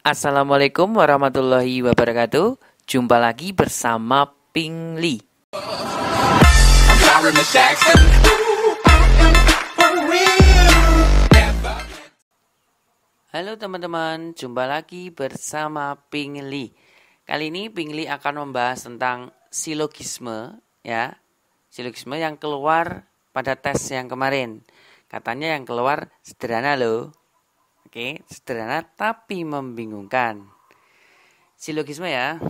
Assalamualaikum warahmatullahi wabarakatuh. Jumpa lagi bersama Pingli. Halo teman-teman, jumpa lagi bersama Pingli. Kali ini Pingli akan membahas tentang silogisme, ya. Silogisme yang keluar pada tes yang kemarin. Katanya yang keluar sederhana loh. Oke, sederhana tapi membingungkan. Silogisme ya.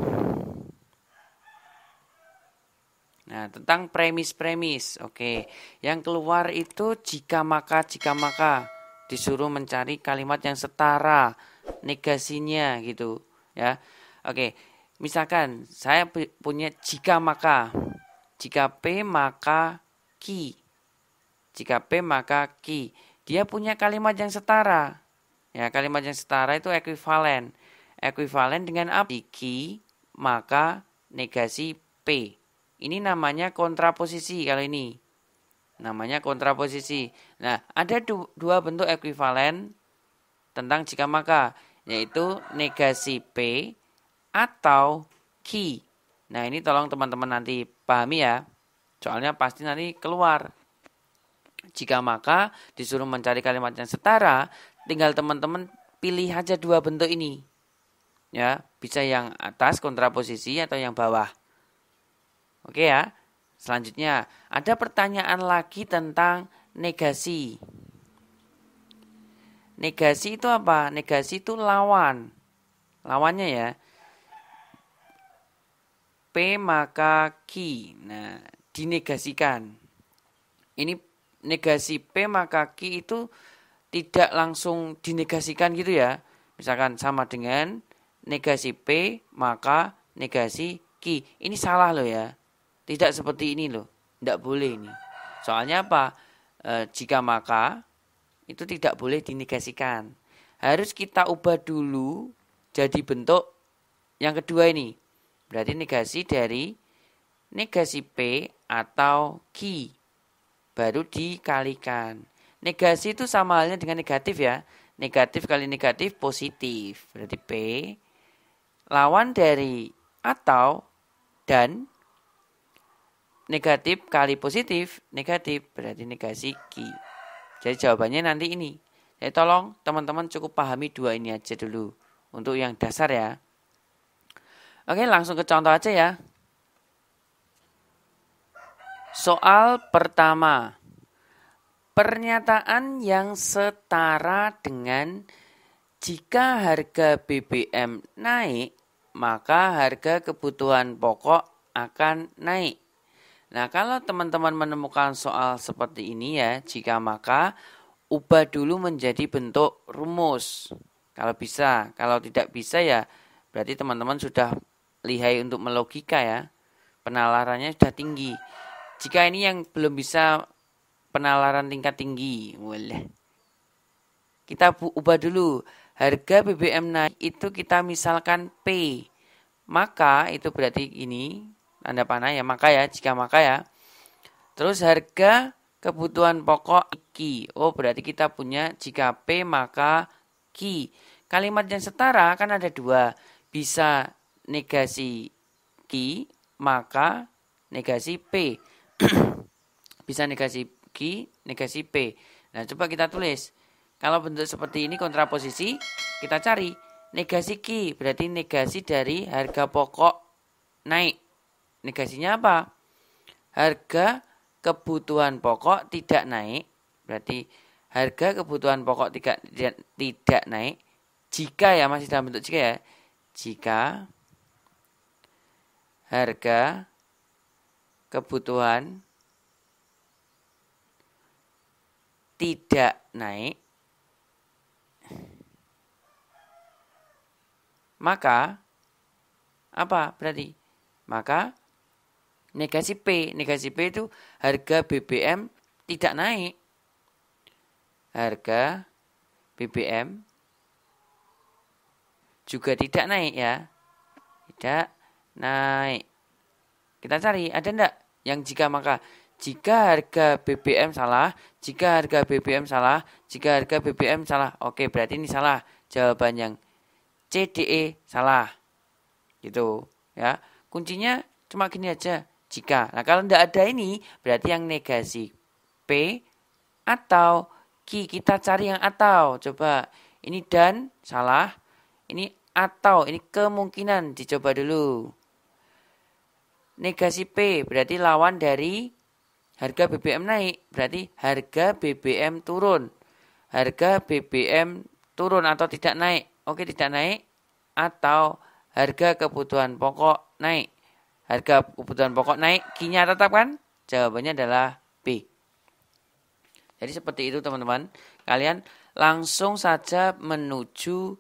Nah, tentang premis-premis. Oke, yang keluar itu jika maka. Disuruh mencari kalimat yang setara, negasinya gitu ya. Oke, misalkan saya punya jika maka. Jika P maka Q. Jika P maka Q. Dia punya kalimat yang setara. Ya, kalimat yang setara itu ekuivalen. Ekuivalen dengan apa? Q maka negasi P. Ini namanya kontraposisi kalau ini. Namanya kontraposisi. Nah, ada dua bentuk ekuivalen tentang jika maka, yaitu negasi P atau Q. Nah, ini tolong teman-teman nanti pahami ya. Soalnya pasti nanti keluar. Jika maka disuruh mencari kalimat yang setara, tinggal teman-teman pilih aja dua bentuk ini. Ya, bisa yang atas kontraposisi atau yang bawah. Oke ya. Selanjutnya, ada pertanyaan lagi tentang negasi. Negasi itu apa? Negasi itu lawan. Lawannya ya. P maka Q. Nah, dinegasikan. Ini negasi P maka Q itu tidak langsung dinegasikan gitu ya. Misalkan sama dengan negasi P maka negasi Q. Ini salah loh ya. Tidak seperti ini loh. Tidak boleh ini. Soalnya apa? Jika maka itu tidak boleh dinegasikan. Harus kita ubah dulu jadi bentuk yang kedua ini. Berarti negasi dari negasi P atau Q. Baru dikalikan. Negasi itu sama halnya dengan negatif ya. Negatif kali negatif positif. Berarti P. Lawan dari atau dan. Negatif kali positif. Negatif berarti negasi Q. Jadi jawabannya nanti ini. Jadi tolong teman-teman cukup pahami dua ini aja dulu. Untuk yang dasar ya. Oke, langsung ke contoh aja ya. Soal pertama. Pernyataan yang setara dengan jika harga BBM naik, maka harga kebutuhan pokok akan naik. Nah, kalau teman-teman menemukan soal seperti ini ya, jika maka, ubah dulu menjadi bentuk rumus. Kalau bisa, kalau tidak bisa ya, berarti teman-teman sudah lihai untuk melogika ya. Penalarannya sudah tinggi. Jika ini yang belum bisa penalaran tingkat tinggi, boleh. Kita ubah dulu. Harga BBM naik itu kita misalkan P. Maka itu berarti ini, tanda panah ya, maka ya, jika maka ya. Terus harga kebutuhan pokok Q. Oh, berarti kita punya jika P maka Q. Kalimat yang setara kan ada dua. Bisa negasi Q maka negasi P. Bisa negasi Q, negasi P. Nah, coba kita tulis. Kalau bentuk seperti ini kontraposisi, kita cari negasi Q. Berarti negasi dari harga pokok naik. Negasinya apa? Harga kebutuhan pokok tidak naik. Berarti harga kebutuhan pokok tidak naik. Jika ya, masih dalam bentuk jika ya. Jika harga kebutuhan tidak naik, maka apa berarti? Maka negasi P. Negasi P itu harga BBM tidak naik. Harga BBM juga tidak naik ya. Tidak naik. Kita cari, ada enggak yang jika maka? Jika harga BBM salah, jika harga BBM salah, jika harga BBM salah. Oke, berarti ini salah. Jawaban yang CDE salah. Gitu ya. Kuncinya cuma gini aja, jika. Nah, kalau tidak ada ini berarti yang negasi P atau Q. Kita cari yang atau. Coba ini dan salah. Ini atau, ini kemungkinan dicoba dulu. Negasi P berarti lawan dari harga BBM naik, berarti harga BBM turun. Harga BBM turun atau tidak naik. Oke, tidak naik. Atau harga kebutuhan pokok naik. Harga kebutuhan pokok naik, Q-nya tetap kan? Jawabannya adalah B. Jadi seperti itu teman-teman. Kalian langsung saja menuju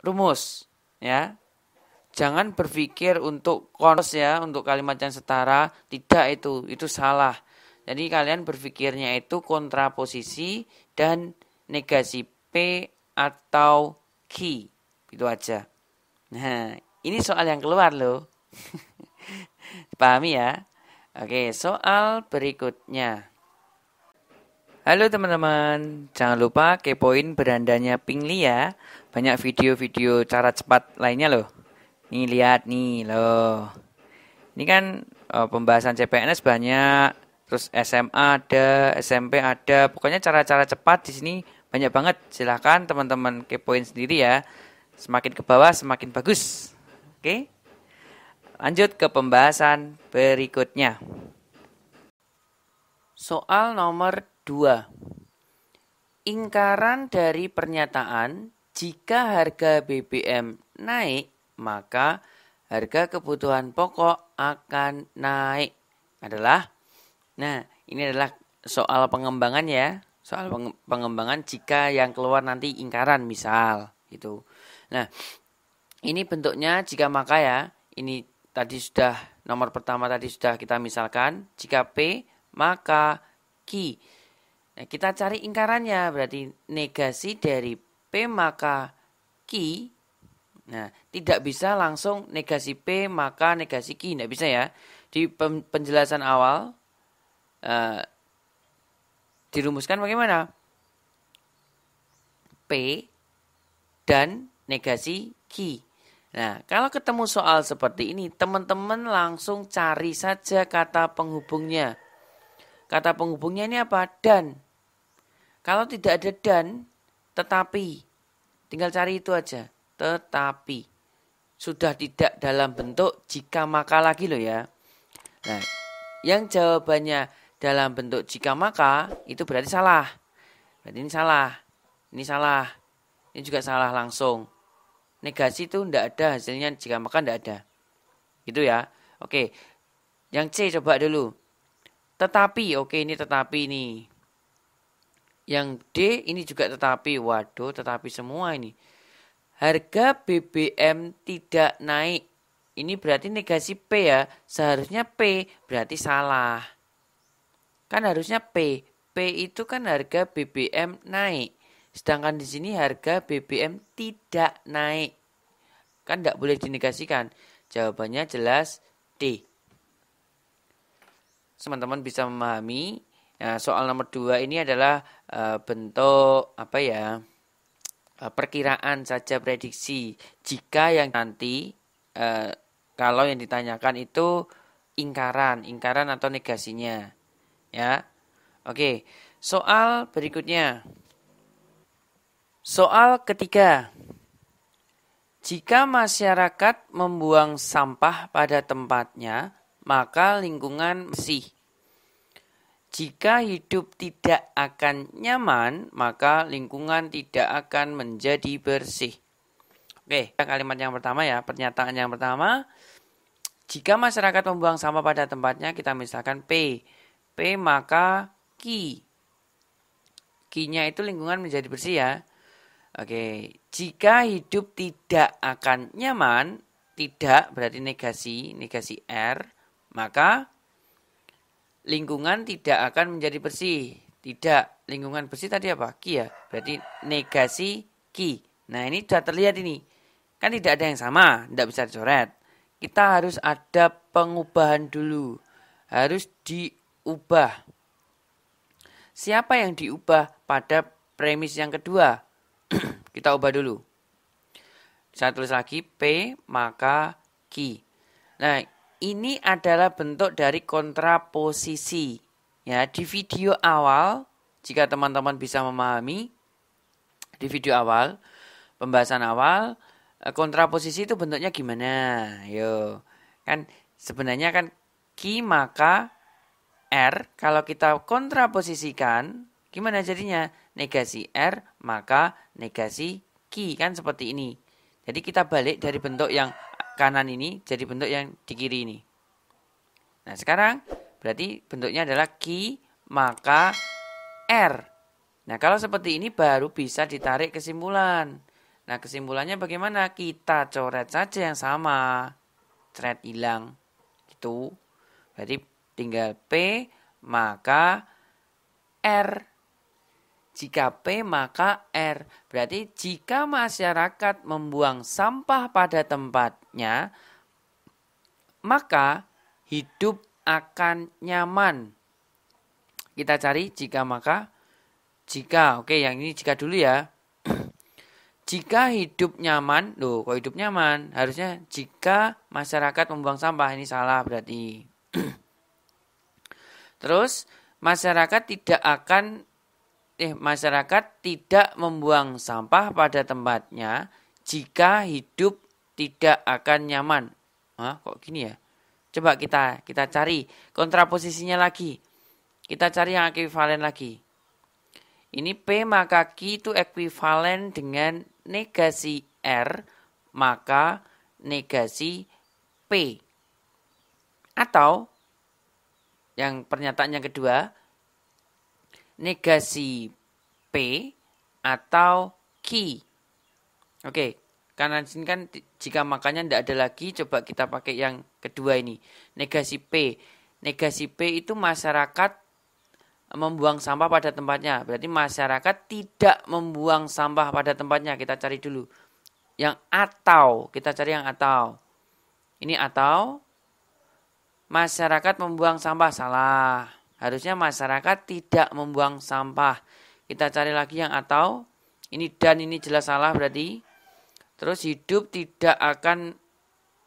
rumus. Ya. Jangan berpikir untuk konvers ya, untuk kalimat yang setara. Tidak itu salah. Jadi kalian berpikirnya itu kontraposisi dan negasi P atau Q. Itu aja. Nah, ini soal yang keluar loh. Pahami ya? Oke, soal berikutnya. Halo teman-teman, jangan lupa kepoin berandanya Pingli ya. Banyak video-video cara cepat lainnya loh. Nih lihat nih loh. Ini kan pembahasan CPNS banyak, terus SMA ada, SMP ada. Pokoknya cara-cara cepat di sini banyak banget. Silahkan teman-teman kepoin sendiri ya. Semakin ke bawah semakin bagus. Oke? Lanjut ke pembahasan berikutnya. Soal nomor 2. Ingkaran dari pernyataan jika harga BBM naik, maka harga kebutuhan pokok akan naik adalah, nah ini adalah soal pengembangan ya, soal pengembangan jika yang keluar nanti ingkaran misal gitu. Nah ini bentuknya jika maka ya, ini tadi sudah nomor pertama tadi sudah kita misalkan jika P maka Q. Nah, kita cari ingkarannya, berarti negasi dari P maka Q. Nah, tidak bisa langsung negasi P maka negasi Q, tidak bisa ya. Di penjelasan awal dirumuskan bagaimana? P dan negasi Q. Nah, kalau ketemu soal seperti ini, teman-teman langsung cari saja kata penghubungnya. Kata penghubungnya ini apa? Dan. Kalau tidak ada dan, tetapi. Tinggal cari itu aja. Tetapi. Sudah tidak dalam bentuk jika maka lagi loh ya. Nah, yang jawabannya dalam bentuk jika maka, itu berarti salah. Berarti ini salah. Ini salah. Ini juga salah langsung. Negasi itu tidak ada hasilnya jika maka tidak ada. Gitu ya. Oke. Yang C coba dulu. Tetapi, oke ini tetapi ini. Yang D ini juga tetapi. Waduh, tetapi semua ini. Harga BBM tidak naik. Ini berarti negasi P ya. Seharusnya P berarti salah. Kan harusnya P. P itu kan harga BBM naik. Sedangkan di sini harga BBM tidak naik. Kan tidak boleh dinegasikan. Jawabannya jelas D. Teman-teman bisa memahami. Nah, soal nomor 2 ini adalah bentuk apa ya? Perkiraan saja, prediksi. Jika yang nanti kalau yang ditanyakan itu ingkaran atau negasinya. Ya. Oke, soal berikutnya. Soal ketiga. Jika masyarakat membuang sampah pada tempatnya, maka lingkungan bersih. Jika hidup tidak akan nyaman, maka lingkungan tidak akan menjadi bersih. Oke, kalimat yang pertama ya, pernyataan yang pertama. Jika masyarakat membuang sampah pada tempatnya, kita misalkan P. P maka Q. Q-nya itu lingkungan menjadi bersih ya. Oke, jika hidup tidak akan nyaman, tidak berarti negasi R, maka lingkungan tidak akan menjadi bersih. Tidak, lingkungan bersih tadi apa? Q ya, berarti negasi Q. Nah ini sudah terlihat ini, kan tidak ada yang sama, tidak bisa dicoret. Kita harus ada pengubahan dulu, harus diubah. Siapa yang diubah pada premis yang kedua? Kita ubah dulu. Saya tulis lagi P maka Q. Nah, ini adalah bentuk dari kontraposisi. Ya, di video awal, jika teman-teman bisa memahami, di video awal, pembahasan awal, kontraposisi itu bentuknya gimana? Yo, kan sebenarnya kan Q maka R, kalau kita kontraposisikan, gimana jadinya? Negasi R maka negasi Q, kan seperti ini. Jadi kita balik dari bentuk yang kanan ini jadi bentuk yang di kiri ini. Nah, sekarang berarti bentuknya adalah Q maka R. Nah, kalau seperti ini baru bisa ditarik kesimpulan. Nah, kesimpulannya bagaimana? Kita coret saja yang sama. Coret hilang. Gitu. Berarti tinggal P maka R. Jika P maka R. Berarti jika masyarakat membuang sampah pada tempatnya, maka hidup akan nyaman. Kita cari jika maka. Jika, oke, yang ini jika dulu ya. Jika hidup nyaman, loh kok hidup nyaman? Harusnya jika masyarakat membuang sampah, ini salah berarti. Terus masyarakat tidak membuang sampah pada tempatnya jika hidup tidak akan nyaman. Hah, kok gini ya? Coba kita cari kontraposisinya lagi. Kita cari yang ekuivalen lagi. Ini P maka Q itu ekuivalen dengan negasi R maka negasi P. Atau yang pernyataan yang kedua, negasi P atau Q. Oke, karena di sini kan jika makanya tidak ada lagi, coba kita pakai yang kedua ini. Negasi P. Negasi P itu masyarakat membuang sampah pada tempatnya. Berarti masyarakat tidak membuang sampah pada tempatnya. Kita cari dulu. Yang atau, kita cari yang atau. Ini atau masyarakat membuang sampah, salah. Harusnya masyarakat tidak membuang sampah. Kita cari lagi yang atau. Ini dan ini jelas salah berarti. Terus hidup tidak akan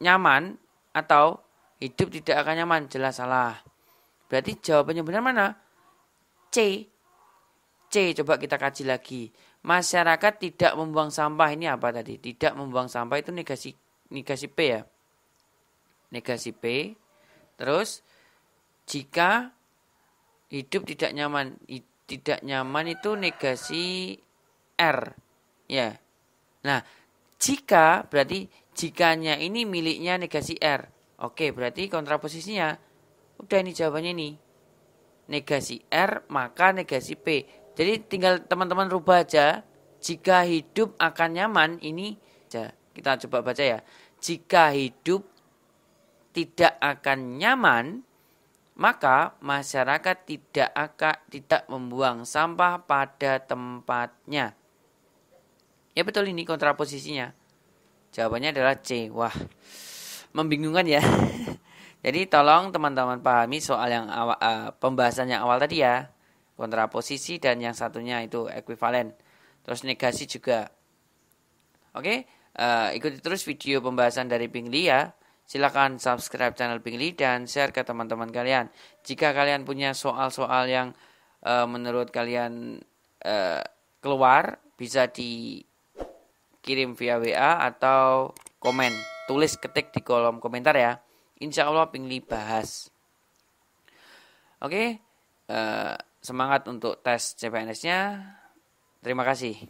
nyaman atau hidup tidak akan nyaman, jelas salah. Berarti jawabannya benar mana? C. Coba kita kaji lagi. Masyarakat tidak membuang sampah, ini apa tadi? Tidak membuang sampah itu negasi P ya. Negasi P. Terus jika hidup tidak nyaman itu negasi R. Ya. Nah, jika berarti jikanya ini miliknya negasi R. Oke, berarti kontraposisinya udah ini jawabannya ini. Negasi R maka negasi P. Jadi tinggal teman-teman rubah aja. Jika hidup akan nyaman ini kita coba baca ya. Jika hidup tidak akan nyaman, maka masyarakat tidak membuang sampah pada tempatnya. Ya betul, ini kontraposisinya. Jawabannya adalah C. Wah, membingungkan ya. Jadi tolong teman-teman pahami soal yang pembahasan yang awal tadi ya. Kontraposisi dan yang satunya itu ekuivalen. Terus negasi juga. Oke, ikuti terus video pembahasan dari Bingley ya. Silakan subscribe channel Bingley dan share ke teman-teman kalian. Jika kalian punya soal-soal yang menurut kalian keluar, bisa dikirim via WA atau komen. Tulis ketik di kolom komentar ya. Insya Allah Bingley bahas. Oke, semangat untuk tes CPNS-nya. Terima kasih.